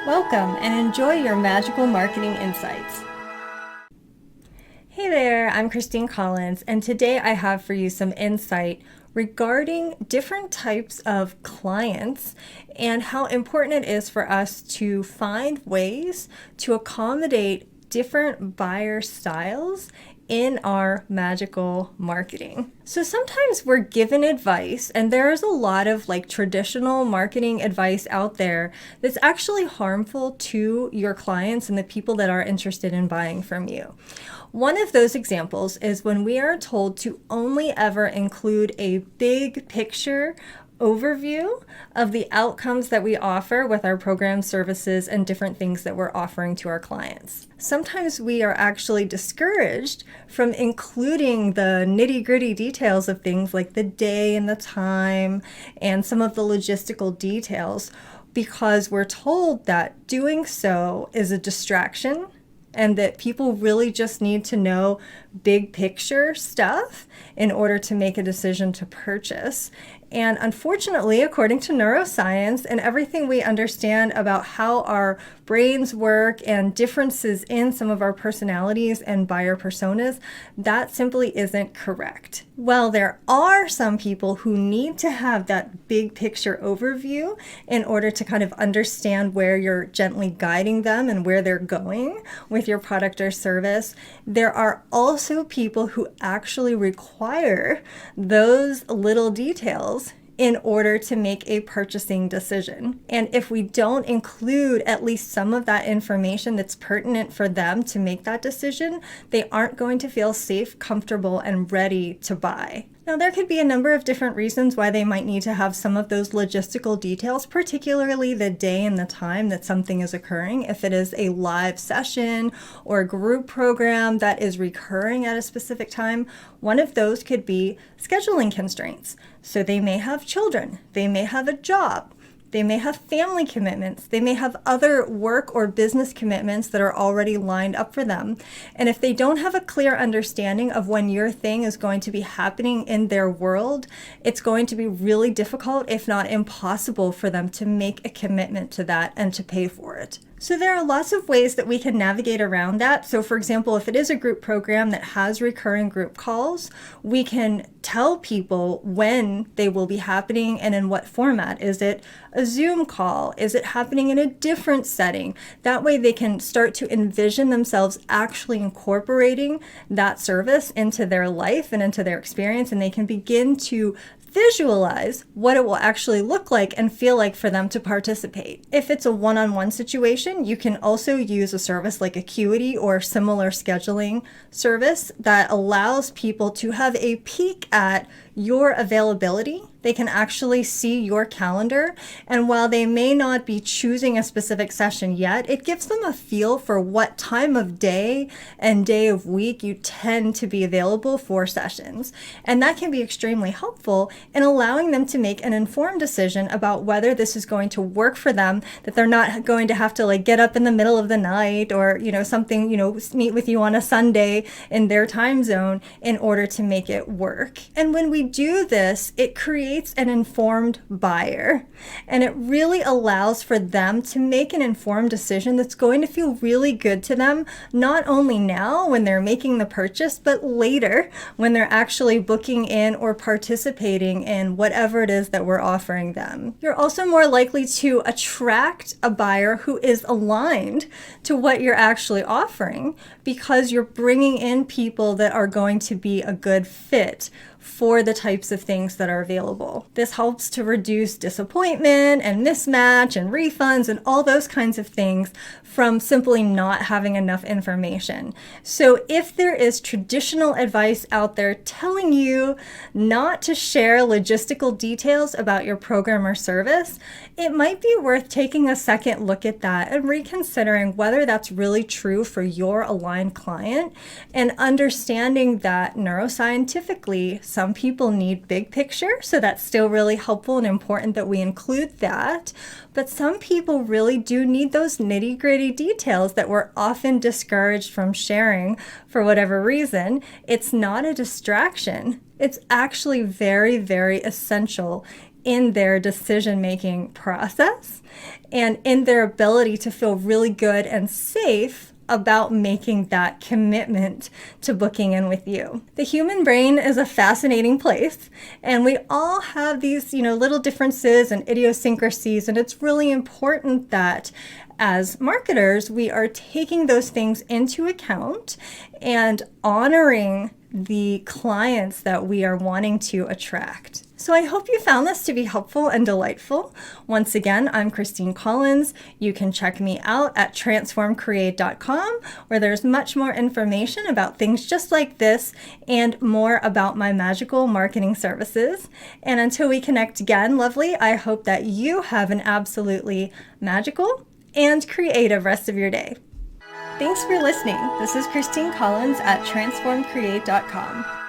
Welcome and enjoy your magical marketing insights. Hey there, I'm Christine Collins, and today I have for you some insight regarding different types of clients and how important it is for us to find ways to accommodate different buyer styles in our magical marketing. So sometimes we're given advice, and there's a lot of traditional marketing advice out there that's actually harmful to your clients and the people that are interested in buying from you. One of those examples is when we are told to only ever include a big picture overview of the outcomes that we offer with our programs, services, and different things that we're offering to our clients. Sometimes we are actually discouraged from including the nitty-gritty details of things like the day and the time and some of the logistical details because we're told that doing so is a distraction and that people really just need to know big picture stuff in order to make a decision to purchase. And unfortunately, according to neuroscience and everything we understand about how our brains work and differences in some of our personalities and buyer personas, that simply isn't correct. Well, there are some people who need to have that big picture overview in order to kind of understand where you're gently guiding them and where they're going with your product or service. There are also people who actually require those little details in order to make a purchasing decision. And if we don't include at least some of that information that's pertinent for them to make that decision, they aren't going to feel safe, comfortable, and ready to buy. Now, there could be a number of different reasons why they might need to have some of those logistical details, particularly the day and the time that something is occurring. If it is a live session or a group program that is recurring at a specific time, one of those could be scheduling constraints. So they may have children, they may have a job, they may have family commitments, they may have other work or business commitments that are already lined up for them. And if they don't have a clear understanding of when your thing is going to be happening in their world, it's going to be really difficult, if not impossible, for them to make a commitment to that and to pay for it. So there are lots of ways that we can navigate around that. So for example, if it is a group program that has recurring group calls, we can tell people when they will be happening and in what format. Is it a Zoom call? Is it happening in a different setting? That way they can start to envision themselves actually incorporating that service into their life and into their experience, and they can begin to visualize what it will actually look like and feel like for them to participate. If it's a one-on-one situation, you can also use a service like Acuity or similar scheduling service that allows people to have a peek at your availability. They can actually see your calendar, and while they may not be choosing a specific session yet, it gives them a feel for what time of day and day of week you tend to be available for sessions. And that can be extremely helpful in allowing them to make an informed decision about whether this is going to work for them, that they're not going to have to get up in the middle of the night or something, meet with you on a Sunday in their time zone in order to make it work. And when we do this, it creates an informed buyer, and it really allows for them to make an informed decision that's going to feel really good to them, not only now when they're making the purchase, but later when they're actually booking in or participating in whatever it is that we're offering them. You're also more likely to attract a buyer who is aligned to what you're actually offering because you're bringing in people that are going to be a good fit for the types of things that are available. This helps to reduce disappointment and mismatch and refunds and all those kinds of things from simply not having enough information. So if there is traditional advice out there telling you not to share logistical details about your program or service, it might be worth taking a second look at that and reconsidering whether that's really true for your aligned client, and understanding that neuroscientifically, some people need big picture, so that's still really helpful and important that we include that. But some people really do need those nitty-gritty details that we're often discouraged from sharing for whatever reason. It's not a distraction. It's actually very, very essential in their decision-making process and in their ability to feel really good and safe about making that commitment to booking in with you. The human brain is a fascinating place, and we all have these, little differences and idiosyncrasies, and it's really important that as marketers, we are taking those things into account and honoring the clients that we are wanting to attract. So I hope you found this to be helpful and delightful. Once again, I'm Christine Collins. You can check me out at transformcreate.com, where there's much more information about things just like this and more about my magical marketing services. And until we connect again, lovely, I hope that you have an absolutely magical and creative rest of your day. Thanks for listening. This is Christine Collins at transformcreate.com.